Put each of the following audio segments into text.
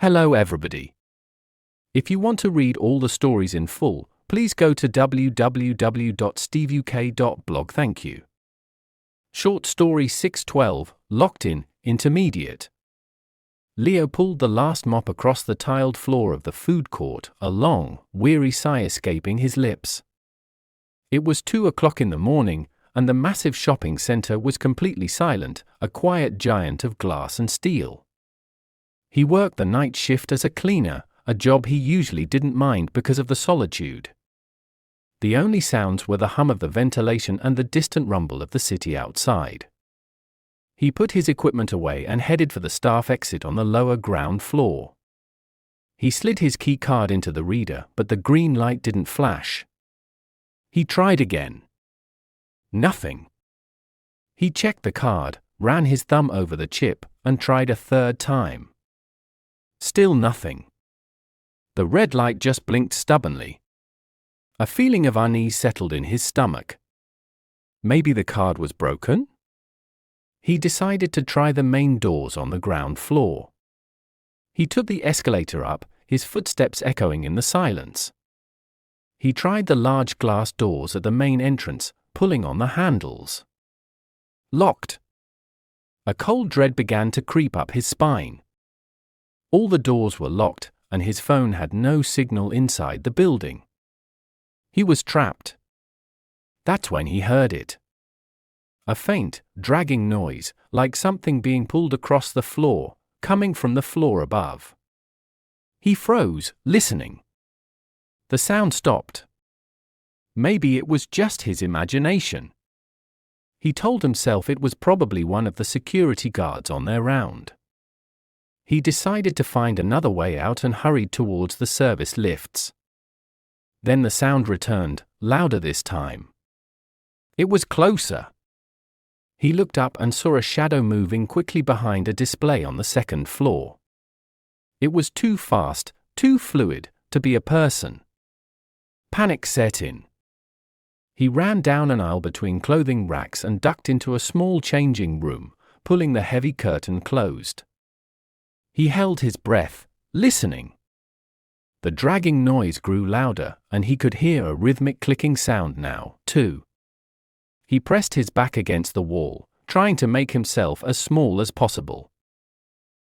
Hello everybody. If you want to read all the stories in full, please go to www.steveuk.blog. Thank you. Short story 612, Locked in, Intermediate. Leo pulled the last mop across the tiled floor of the food court, a long, weary sigh escaping his lips. It was 2 o'clock in the morning, and the massive shopping center was completely silent, a quiet giant of glass and steel. He worked the night shift as a cleaner, a job he usually didn't mind because of the solitude. The only sounds were the hum of the ventilation and the distant rumble of the city outside. He put his equipment away and headed for the staff exit on the lower ground floor. He slid his key card into the reader, but the green light didn't flash. He tried again. Nothing. He checked the card, ran his thumb over the chip, and tried a third time. Still nothing. The red light just blinked stubbornly. A feeling of unease settled in his stomach. Maybe the card was broken? He decided to try the main doors on the ground floor. He took the escalator up, his footsteps echoing in the silence. He tried the large glass doors at the main entrance, pulling on the handles. Locked. A cold dread began to creep up his spine. All the doors were locked, and his phone had no signal inside the building. He was trapped. That's when he heard it. A faint, dragging noise, like something being pulled across the floor, coming from the floor above. He froze, listening. The sound stopped. Maybe it was just his imagination. He told himself it was probably one of the security guards on their round. He decided to find another way out and hurried towards the service lifts. Then the sound returned, louder this time. It was closer. He looked up and saw a shadow moving quickly behind a display on the second floor. It was too fast, too fluid, to be a person. Panic set in. He ran down an aisle between clothing racks and ducked into a small changing room, pulling the heavy curtain closed. He held his breath, listening. The dragging noise grew louder, and he could hear a rhythmic clicking sound now, too. He pressed his back against the wall, trying to make himself as small as possible.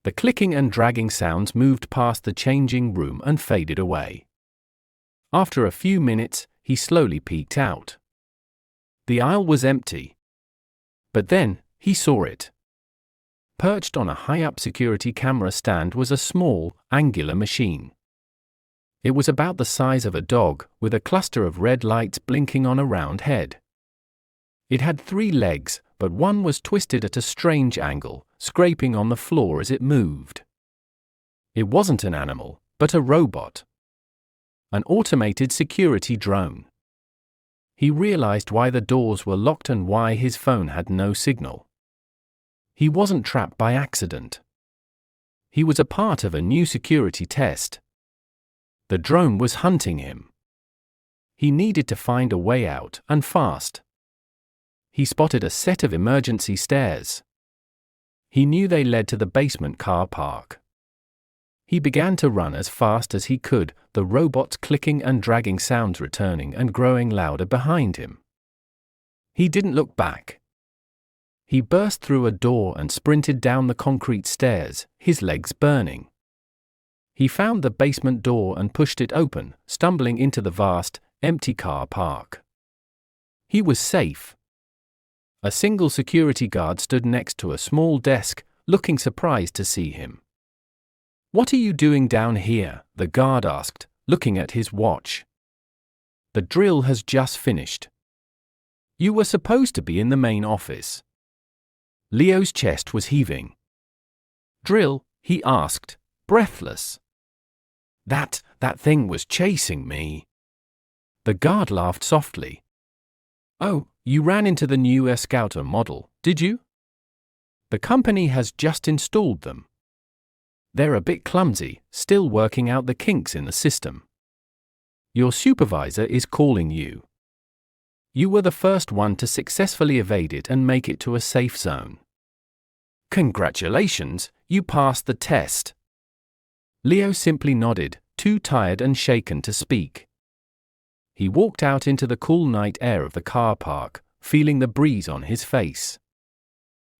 The clicking and dragging sounds moved past the changing room and faded away. After a few minutes, he slowly peeked out. The aisle was empty. But then, he saw it. Perched on a high-up security camera stand was a small, angular machine. It was about the size of a dog, with a cluster of red lights blinking on a round head. It had 3 legs, but one was twisted at a strange angle, scraping on the floor as it moved. It wasn't an animal, but a robot. An automated security drone. He realized why the doors were locked and why his phone had no signal. He wasn't trapped by accident. He was a part of a new security test. The drone was hunting him. He needed to find a way out, and fast. He spotted a set of emergency stairs. He knew they led to the basement car park. He began to run as fast as he could, the robot's clicking and dragging sounds returning and growing louder behind him. He didn't look back. He burst through a door and sprinted down the concrete stairs, his legs burning. He found the basement door and pushed it open, stumbling into the vast, empty car park. He was safe. A single security guard stood next to a small desk, looking surprised to see him. "What are you doing down here?" the guard asked, looking at his watch. "The drill has just finished. You were supposed to be in the main office." Leo's chest was heaving. "Drill?" he asked, breathless. That thing was chasing me." The guard laughed softly. "Oh, you ran into the new escalator model, did you? The company has just installed them. They're a bit clumsy, still working out the kinks in the system. Your supervisor is calling you. You were the first one to successfully evade it and make it to a safe zone. Congratulations, you passed the test." Leo simply nodded, too tired and shaken to speak. He walked out into the cool night air of the car park, feeling the breeze on his face.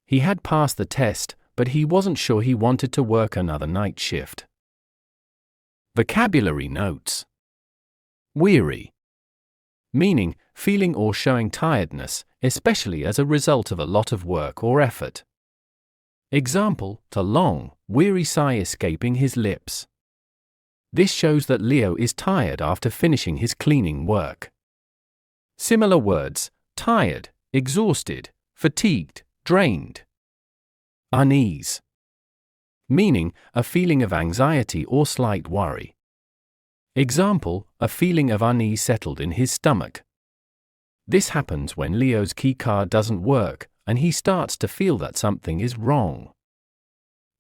He had passed the test, but he wasn't sure he wanted to work another night shift. Vocabulary notes. Weary. Meaning, feeling or showing tiredness, especially as a result of a lot of work or effort. Example, a long, weary sigh escaping his lips. This shows that Leo is tired after finishing his cleaning work. Similar words, tired, exhausted, fatigued, drained. Unease. Meaning, a feeling of anxiety or slight worry. Example, a feeling of unease settled in his stomach. This happens when Leo's keycard doesn't work, and he starts to feel that something is wrong.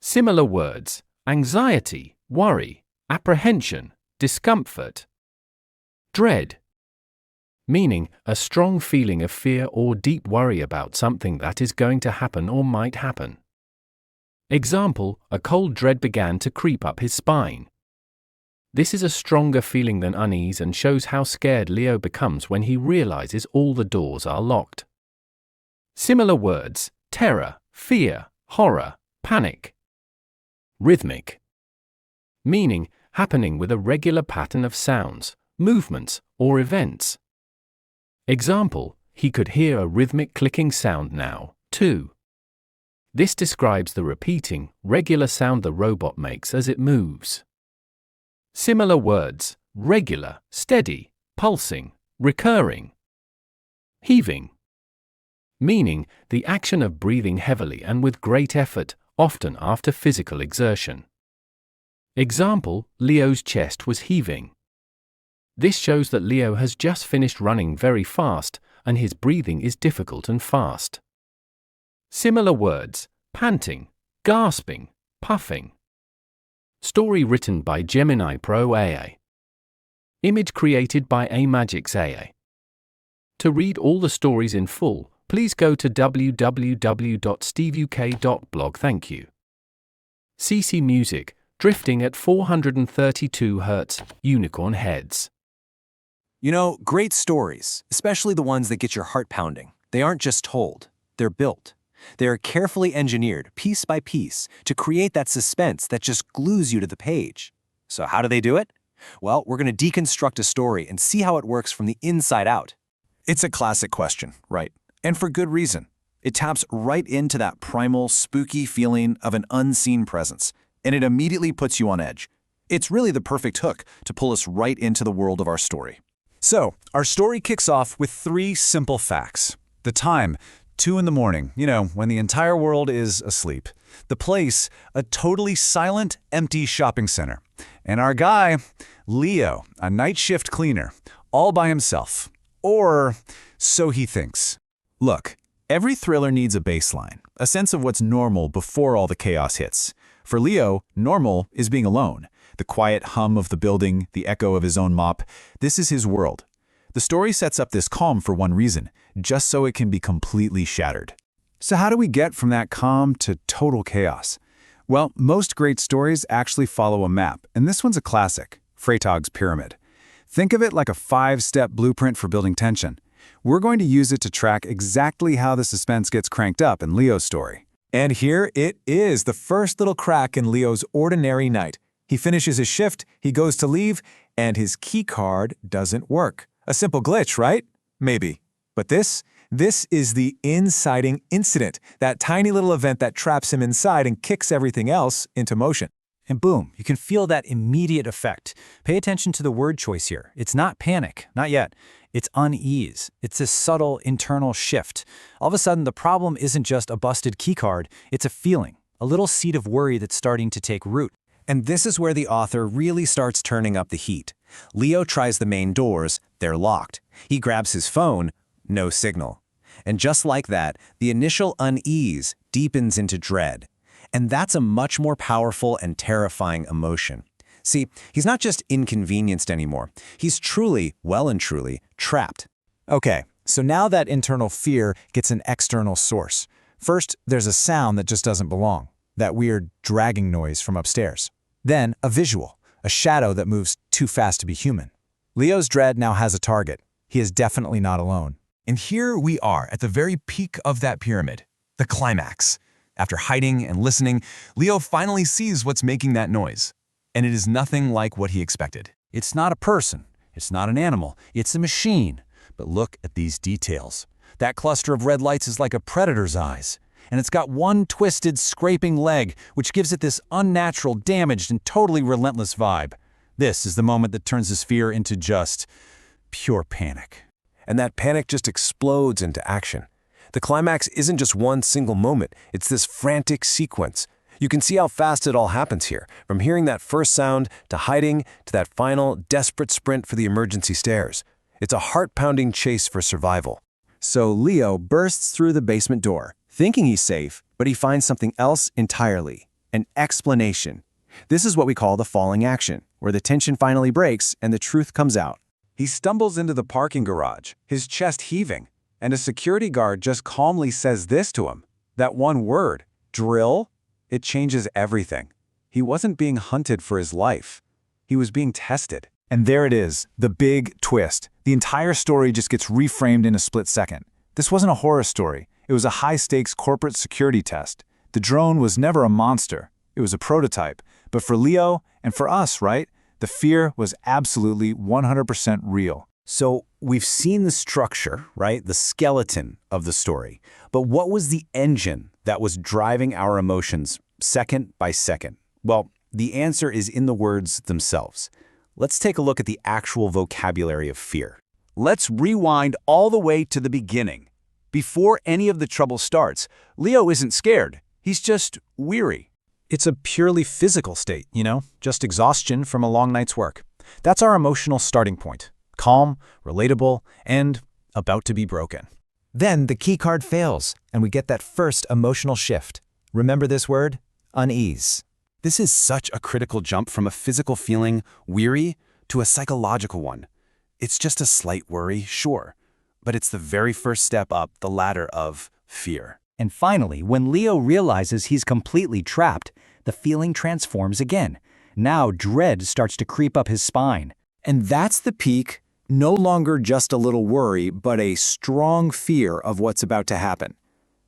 Similar words, anxiety, worry, apprehension, discomfort. Dread. Meaning, a strong feeling of fear or deep worry about something that is going to happen or might happen. Example, a cold dread began to creep up his spine. This is a stronger feeling than unease and shows how scared Leo becomes when he realizes all the doors are locked. Similar words, terror, fear, horror, panic. Rhythmic. Meaning, happening with a regular pattern of sounds, movements, or events. Example, he could hear a rhythmic clicking sound now, too. This describes the repeating, regular sound the robot makes as it moves. Similar words, regular, steady, pulsing, recurring. Heaving. Meaning, the action of breathing heavily and with great effort, often after physical exertion. Example, Leo's chest was heaving. This shows that Leo has just finished running very fast, and his breathing is difficult and fast. Similar words, panting, gasping, puffing. Story written by Gemini Pro AI. Image created by Amagix AI. To read all the stories in full, please go to www.steveuk.blog. Thank you. CC Music, drifting at 432 Hz, unicorn heads. You know, great stories, especially the ones that get your heart pounding, they aren't just told, they're built. They are carefully engineered, piece by piece, to create that suspense that just glues you to the page. So how do they do it? Well, we're going to deconstruct a story and see how it works from the inside out. It's a classic question, right? And for good reason. It taps right into that primal, spooky feeling of an unseen presence, and it immediately puts you on edge. It's really the perfect hook to pull us right into the world of our story. So, our story kicks off with 3 simple facts. The time, 2 in the morning, when the entire world is asleep. The place, a totally silent, empty shopping center. And our guy, Leo, a night shift cleaner, all by himself. Or so he thinks. Look, every thriller needs a baseline, a sense of what's normal before all the chaos hits. For Leo, normal is being alone. The quiet hum of the building, the echo of his own mop, this is his world. The story sets up this calm for one reason, just so it can be completely shattered. So how do we get from that calm to total chaos? Well, most great stories actually follow a map, and this one's a classic, Freytag's Pyramid. Think of it like a 5-step blueprint for building tension. We're going to use it to track exactly how the suspense gets cranked up in Leo's story. And here it is, the first little crack in Leo's ordinary night. He finishes his shift, he goes to leave, and his keycard doesn't work. A simple glitch, right? Maybe. But this is the inciting incident, that tiny little event that traps him inside and kicks everything else into motion. And boom, you can feel that immediate effect. Pay attention to the word choice here. It's not panic, not yet. It's unease. It's a subtle internal shift. All of a sudden, the problem isn't just a busted keycard, it's a feeling, a little seed of worry that's starting to take root. And this is where the author really starts turning up the heat. Leo tries the main doors, they're locked. He grabs his phone, no signal. And just like that, the initial unease deepens into dread. And that's a much more powerful and terrifying emotion. See, he's not just inconvenienced anymore. He's truly, well and truly, trapped. Okay, so now that internal fear gets an external source. First, there's a sound that just doesn't belong. That weird dragging noise from upstairs. Then, a visual, a shadow that moves too fast to be human. Leo's dread now has a target. He is definitely not alone. And here we are at the very peak of that pyramid, the climax. After hiding and listening, Leo finally sees what's making that noise. And it is nothing like what he expected. It's not a person. It's not an animal. It's a machine. But look at these details. That cluster of red lights is like a predator's eyes. And it's got one twisted, scraping leg, which gives it this unnatural, damaged, and totally relentless vibe. This is the moment that turns his fear into just pure panic. And that panic just explodes into action. The climax isn't just one single moment, it's this frantic sequence. You can see how fast it all happens here, from hearing that first sound, to hiding, to that final, desperate sprint for the emergency stairs. It's a heart-pounding chase for survival. So Leo bursts through the basement door, thinking he's safe, but he finds something else entirely, an explanation. This is what we call the falling action, where the tension finally breaks and the truth comes out. He stumbles into the parking garage, his chest heaving, and a security guard just calmly says this to him. That one word, drill, it changes everything. He wasn't being hunted for his life. He was being tested. And there it is, the big twist. The entire story just gets reframed in a split second. This wasn't a horror story. It was a high-stakes corporate security test. The drone was never a monster. It was a prototype. But for Leo, and for us, right, the fear was absolutely 100% real. So we've seen the structure, right? The skeleton of the story. But what was the engine that was driving our emotions second by second? Well, the answer is in the words themselves. Let's take a look at the actual vocabulary of fear. Let's rewind all the way to the beginning. Before any of the trouble starts, Leo isn't scared. He's just weary. It's a purely physical state, just exhaustion from a long night's work. That's our emotional starting point. Calm, relatable, and about to be broken. Then the key card fails, and we get that first emotional shift. Remember this word? Unease. This is such a critical jump from a physical feeling, weary, to a psychological one. It's just a slight worry, sure, but it's the very first step up the ladder of fear. And finally, when Leo realizes he's completely trapped, the feeling transforms again. Now dread starts to creep up his spine. And that's the peak, no longer just a little worry, but a strong fear of what's about to happen.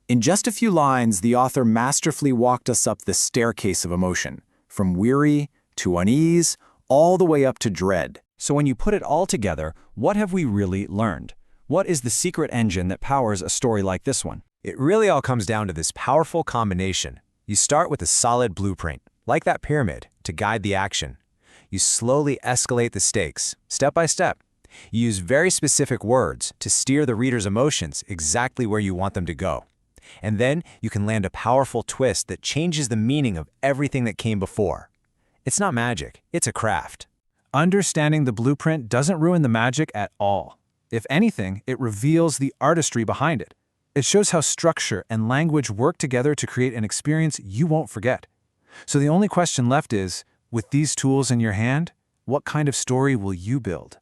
In just a few lines, the author masterfully walked us up the staircase of emotion, from weary to unease, all the way up to dread. So when you put it all together, what have we really learned? What is the secret engine that powers a story like this one? It really all comes down to this powerful combination. You start with a solid blueprint, like that pyramid, to guide the action. You slowly escalate the stakes, step by step. You use very specific words to steer the reader's emotions exactly where you want them to go. And then you can land a powerful twist that changes the meaning of everything that came before. It's not magic, it's a craft. Understanding the blueprint doesn't ruin the magic at all. If anything, it reveals the artistry behind it. It shows how structure and language work together to create an experience you won't forget. So the only question left is, with these tools in your hand, what kind of story will you build?